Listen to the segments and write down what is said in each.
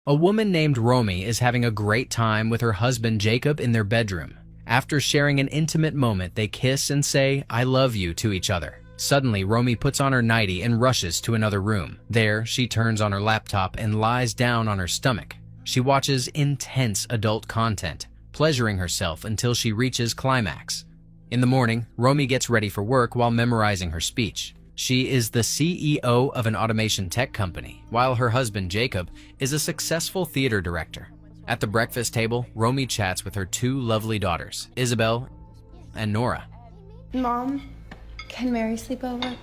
A woman named Romy is having a great time with her husband Jacob in their bedroom. After sharing an intimate moment, they kiss and say, "I love you" to each other. Suddenly, Romy puts on her nightie and rushes to another room. There, she turns on her laptop and lies down on her stomach. She watches intense adult content, pleasuring herself until she reaches climax. In the morning, Romy gets ready for work while memorizing her speech. She is the CEO of an automation tech company, while her husband Jacob is a successful theater director. At the breakfast table, Romy chats with her two lovely daughters, Isabel and Nora. Mom, can Mary sleep over?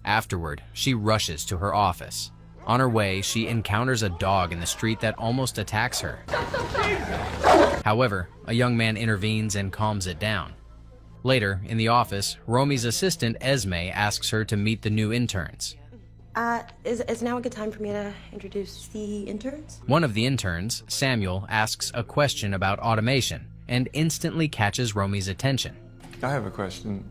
Afterward, she rushes to her office. On her way, she encounters a dog in the street that almost attacks her. However, a young man intervenes and calms it down. Later, in the office, Romy's assistant Esme asks her to meet the new interns. Is now a good time for me to introduce the interns? One of the interns, Samuel, asks a question about automation and instantly catches Romy's attention. I have a question.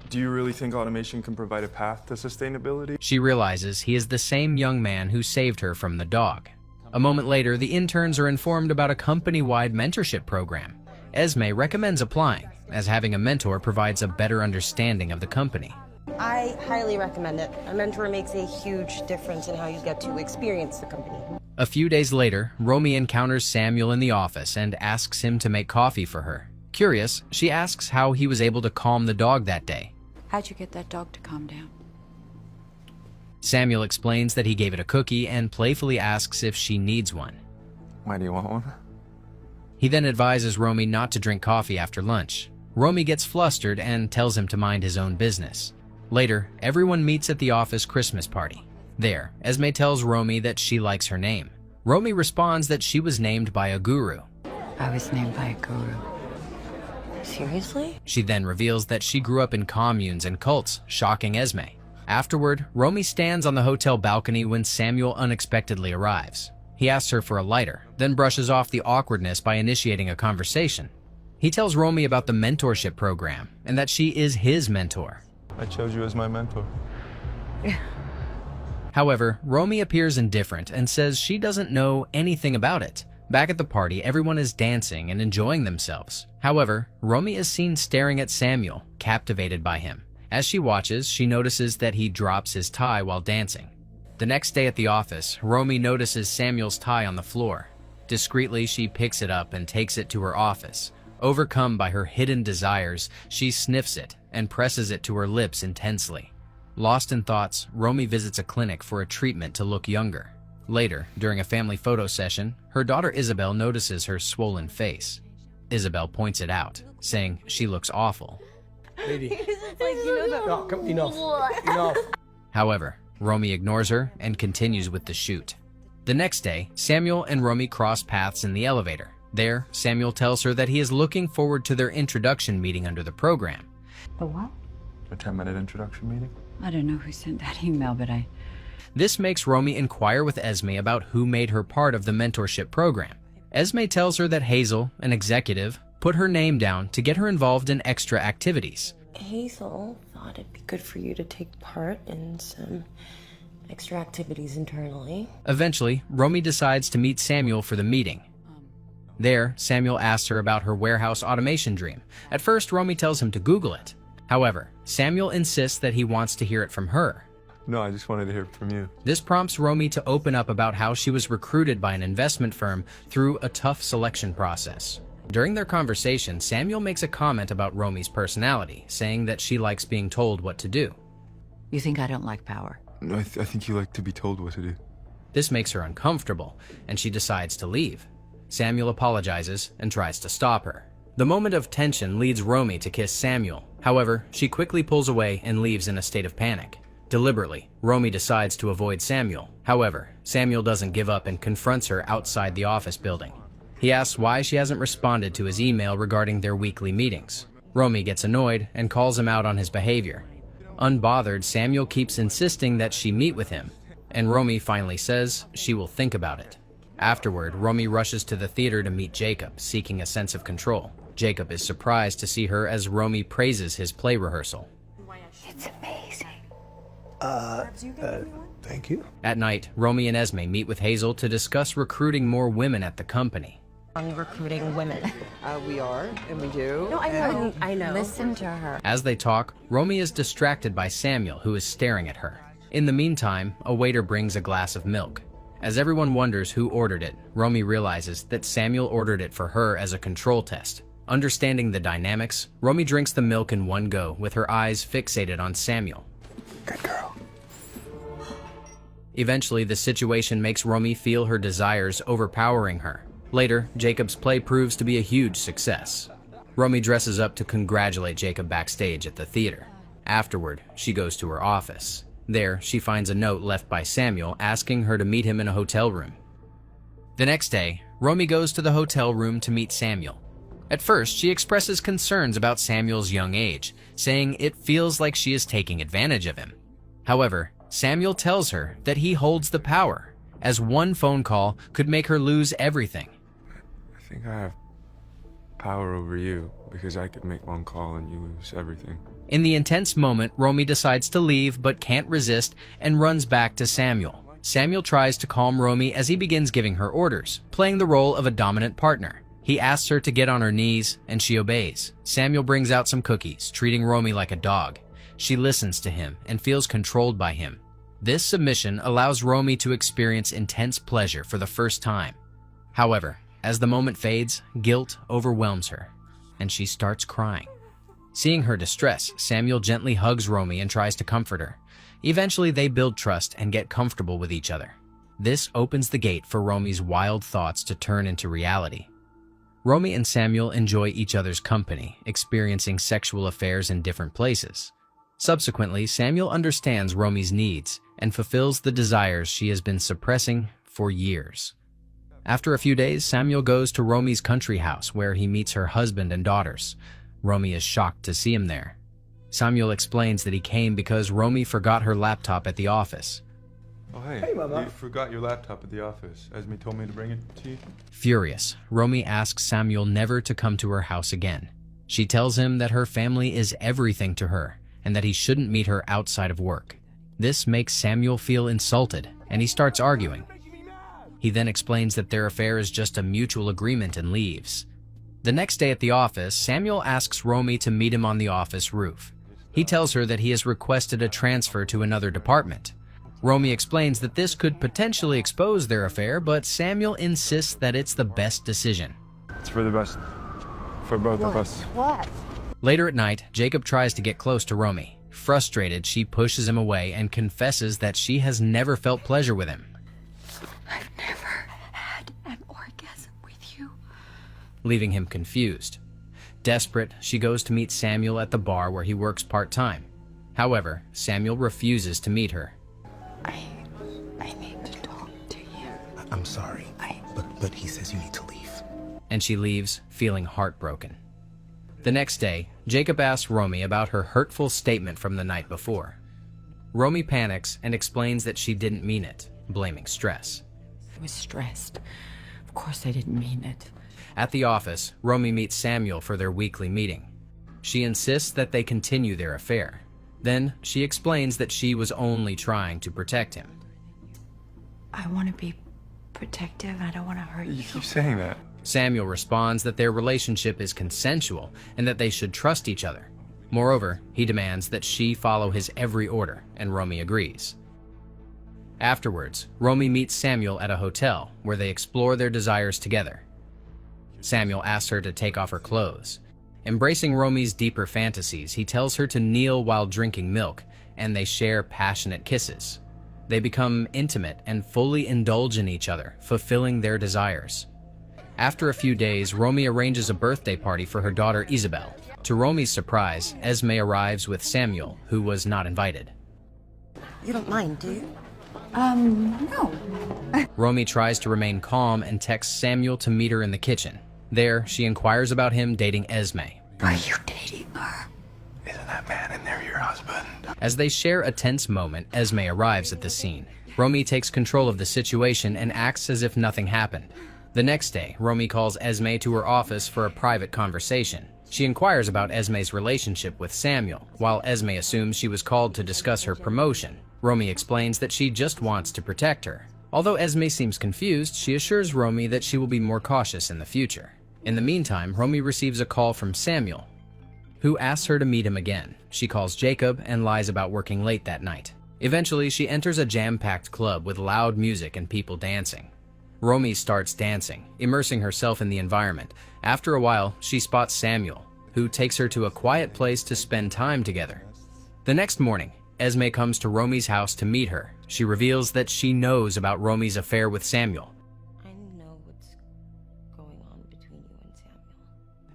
Do you really think automation can provide a path to sustainability? She realizes he is the same young man who saved her from the dog. A moment later, the interns are informed about a company-wide mentorship program. Esme recommends applying, as having a mentor provides a better understanding of the company. I highly recommend it. A mentor makes a huge difference in how you get to experience the company. A few days later, Romy encounters Samuel in the office and asks him to make coffee for her. Curious, she asks how he was able to calm the dog that day. How'd you get that dog to calm down? Samuel explains that he gave it a cookie and playfully asks if she needs one. Why do you want one? He then advises Romy not to drink coffee after lunch. Romy gets flustered and tells him to mind his own business. Later, everyone meets at the office Christmas party. There, Esme tells Romy that she likes her name. Romy responds that she was named by a guru. I was named by a guru. Seriously? She then reveals that she grew up in communes and cults, shocking Esme. Afterward, Romy stands on the hotel balcony when Samuel unexpectedly arrives. He asks her for a lighter, then brushes off the awkwardness by initiating a conversation. He tells Romy about the mentorship program and that she is his mentor. I chose you as my mentor. However, Romy appears indifferent and says she doesn't know anything about it. Back at the party, everyone is dancing and enjoying themselves. However, Romy is seen staring at Samuel, captivated by him. As she watches, she notices that he drops his tie while dancing. The next day at the office, Romy notices Samuel's tie on the floor. Discreetly, she picks it up and takes it to her office. Overcome by her hidden desires, she sniffs it and presses it to her lips intensely. Lost in thoughts, Romy visits a clinic for a treatment to look younger. Later, during a family photo session, her daughter Isabel notices her swollen face. Isabel points it out, saying she looks awful. Lady. No, come, enough. Enough. However, Romy ignores her and continues with the shoot. The next day, Samuel and Romy cross paths in the elevator. There, Samuel tells her that he is looking forward to their introduction meeting under the program. The what? A 10-minute introduction meeting? I don't know who sent that email, but This makes Romy inquire with Esme about who made her part of the mentorship program. Esme tells her that Hazel, an executive, put her name down to get her involved in extra activities. Hazel thought it'd be good for you to take part in some extra activities internally. Eventually, Romy decides to meet Samuel for the meeting. There, Samuel asks her about her warehouse automation dream. At first, Romy tells him to Google it. However, Samuel insists that he wants to hear it from her. No, I just wanted to hear it from you. This prompts Romy to open up about how she was recruited by an investment firm through a tough selection process. During their conversation, Samuel makes a comment about Romy's personality, saying that she likes being told what to do. you think I don't like power? No, I think you like to be told what to do. This makes her uncomfortable, and she decides to leave. Samuel apologizes and tries to stop her. The moment of tension leads Romy to kiss Samuel. However, she quickly pulls away and leaves in a state of panic. Deliberately, Romy decides to avoid Samuel. However, Samuel doesn't give up and confronts her outside the office building. He asks why she hasn't responded to his email regarding their weekly meetings. Romy gets annoyed and calls him out on his behavior. Unbothered, Samuel keeps insisting that she meet with him, and Romy finally says she will think about it. Afterward, Romy rushes to the theater to meet Jacob, seeking a sense of control. Jacob is surprised to see her as Romy praises his play rehearsal. It's amazing. Thank you. At night, Romy and Esme meet with Hazel to discuss recruiting more women at the company. On recruiting women. We are, and we do. No, I know. Listen to her. As they talk, Romy is distracted by Samuel, who is staring at her. In the meantime, a waiter brings a glass of milk. As everyone wonders who ordered it, Romy realizes that Samuel ordered it for her as a control test. Understanding the dynamics, Romy drinks the milk in one go, with her eyes fixated on Samuel. Good girl. Eventually, the situation makes Romy feel her desires overpowering her. Later, Jacob's play proves to be a huge success. Romy dresses up to congratulate Jacob backstage at the theater. Afterward, she goes to her office. There, she finds a note left by Samuel asking her to meet him in a hotel room. The next day, Romy goes to the hotel room to meet Samuel. At first, she expresses concerns about Samuel's young age, saying it feels like she is taking advantage of him. However, Samuel tells her that he holds the power, as one phone call could make her lose everything. I think I have power over you because I could make one call and you lose everything. In the intense moment, Romy decides to leave but can't resist and runs back to Samuel. Samuel tries to calm Romy as he begins giving her orders, playing the role of a dominant partner. He asks her to get on her knees, and she obeys. Samuel brings out some cookies, treating Romy like a dog. She listens to him and feels controlled by him. This submission allows Romy to experience intense pleasure for the first time. However, as the moment fades, guilt overwhelms her, and she starts crying. Seeing her distress, Samuel gently hugs Romy and tries to comfort her. Eventually, they build trust and get comfortable with each other. This opens the gate for Romy's wild thoughts to turn into reality. Romy and Samuel enjoy each other's company, experiencing sexual affairs in different places. Subsequently, Samuel understands Romy's needs and fulfills the desires she has been suppressing for years. After a few days, Samuel goes to Romy's country house where he meets her husband and daughters. Romy is shocked to see him there. Samuel explains that he came because Romy forgot her laptop at the office. Oh, hey. Hey, Mama. You forgot your laptop at the office. Esme told me to bring it to you. Furious, Romy asks Samuel never to come to her house again. She tells him that her family is everything to her and that he shouldn't meet her outside of work. This makes Samuel feel insulted, and he starts arguing. He then explains that their affair is just a mutual agreement and leaves. The next day at the office, Samuel asks Romy to meet him on the office roof. He tells her that he has requested a transfer to another department. Romy explains that this could potentially expose their affair, but Samuel insists that it's the best decision. It's for the best. For both of us. What? Later at night, Jacob tries to get close to Romy. Frustrated, she pushes him away and confesses that she has never felt pleasure with him, I've never had an orgasm with you. leaving him confused. Desperate, she goes to meet Samuel at the bar where he works part-time. However, Samuel refuses to meet her. I need to talk to you. I'm sorry, but he says you need to leave. And she leaves, feeling heartbroken. The next day, Jacob asks Romy about her hurtful statement from the night before. Romy panics and explains that she didn't mean it, blaming stress. I was stressed. Of course I didn't mean it. At the office, Romy meets Samuel for their weekly meeting. She insists that they continue their affair. Then, she explains that she was only trying to protect him. I want to be protective. I don't want to hurt you. You keep saying that. Samuel responds that their relationship is consensual and that they should trust each other. Moreover, he demands that she follow his every order, and Romy agrees. Afterwards, Romy meets Samuel at a hotel where they explore their desires together. Samuel asks her to take off her clothes. Embracing Romy's deeper fantasies, he tells her to kneel while drinking milk, and they share passionate kisses. They become intimate and fully indulge in each other, fulfilling their desires. After a few days, Romy arranges a birthday party for her daughter Isabel. To Romy's surprise, Esme arrives with Samuel, who was not invited. You don't mind, do you? No. Romy tries to remain calm and texts Samuel to meet her in the kitchen. There, she inquires about him dating Esme. Are you dating her? Isn't that man in there your husband? As they share a tense moment, Esme arrives at the scene. Romy takes control of the situation and acts as if nothing happened. The next day, Romy calls Esme to her office for a private conversation. She inquires about Esme's relationship with Samuel, while Esme assumes she was called to discuss her promotion. Romy explains that she just wants to protect her. Although Esme seems confused, she assures Romy that she will be more cautious in the future. In the meantime, Romy receives a call from Samuel, who asks her to meet him again. She calls Jacob and lies about working late that night. Eventually, she enters a jam-packed club with loud music and people dancing. Romy starts dancing, immersing herself in the environment. After a while, she spots Samuel, who takes her to a quiet place to spend time together. The next morning, Esme comes to Romy's house to meet her. She reveals that she knows about Romy's affair with Samuel. I know what's going on between you and Samuel.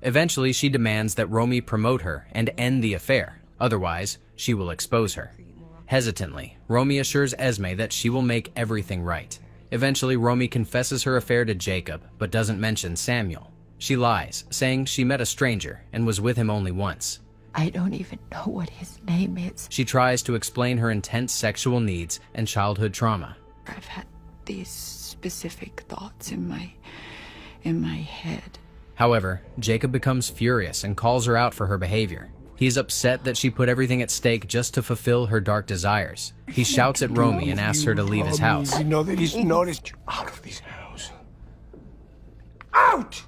Eventually, she demands that Romy promote her and end the affair. Otherwise, she will expose her. Hesitantly, Romy assures Esme that she will make everything right. Eventually, Romy confesses her affair to Jacob, but doesn't mention Samuel. She lies, saying she met a stranger and was with him only once. I don't even know what his name is. She tries to explain her intense sexual needs and childhood trauma. I've had these specific thoughts in my head. However, Jacob becomes furious and calls her out for her behavior. He's upset that she put everything at stake just to fulfill her dark desires. He shouts at Romy and asks her to leave his house. You know that he's noticed you out of this house. Out!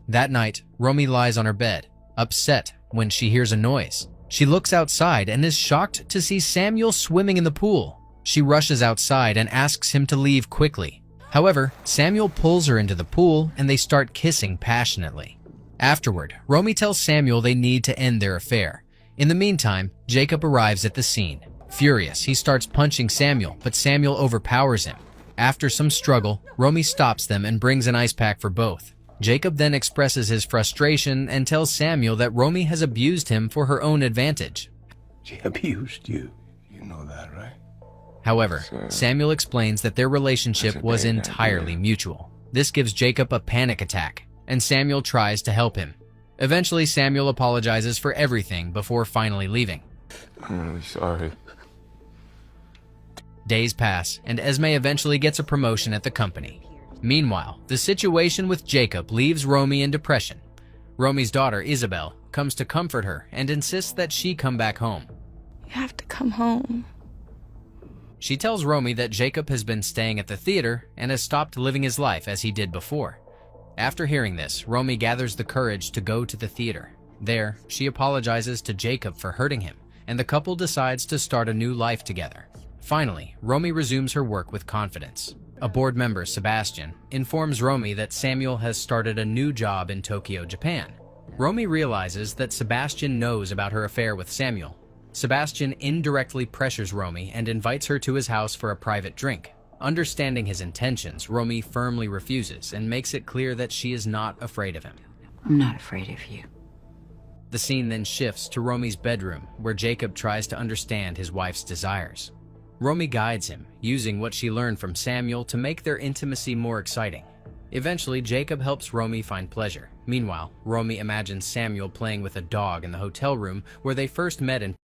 That night, Romy lies on her bed, upset when she hears a noise. She looks outside and is shocked to see Samuel swimming in the pool. She rushes outside and asks him to leave quickly. However, Samuel pulls her into the pool and they start kissing passionately. Afterward, Romy tells Samuel they need to end their affair. In the meantime, Jacob arrives at the scene. Furious, he starts punching Samuel, but Samuel overpowers him. After some struggle, Romy stops them and brings an ice pack for both. Jacob then expresses his frustration and tells Samuel that Romy has abused him for her own advantage. She abused you. You know that, right? However, Samuel explains that their relationship was entirely mutual. This gives Jacob a panic attack, and Samuel tries to help him. Eventually, Samuel apologizes for everything before finally leaving. I'm really sorry. Days pass, and Esme eventually gets a promotion at the company. Meanwhile, the situation with Jacob leaves Romy in depression. Romy's daughter, Isabel, comes to comfort her and insists that she come back home. You have to come home. She tells Romy that Jacob has been staying at the theater and has stopped living his life as he did before. After hearing this, Romy gathers the courage to go to the theater. There, she apologizes to Jacob for hurting him, and the couple decides to start a new life together. Finally, Romy resumes her work with confidence. A board member, Sebastian, informs Romy that Samuel has started a new job in Tokyo, Japan. Romy realizes that Sebastian knows about her affair with Samuel. Sebastian indirectly pressures Romy and invites her to his house for a private drink. Understanding his intentions, Romy firmly refuses and makes it clear that she is not afraid of him. I'm not afraid of you. The scene then shifts to Romy's bedroom, where Jacob tries to understand his wife's desires. Romy guides him, using what she learned from Samuel to make their intimacy more exciting. Eventually, Jacob helps Romy find pleasure. Meanwhile, Romy imagines Samuel playing with a dog in the hotel room where they first met in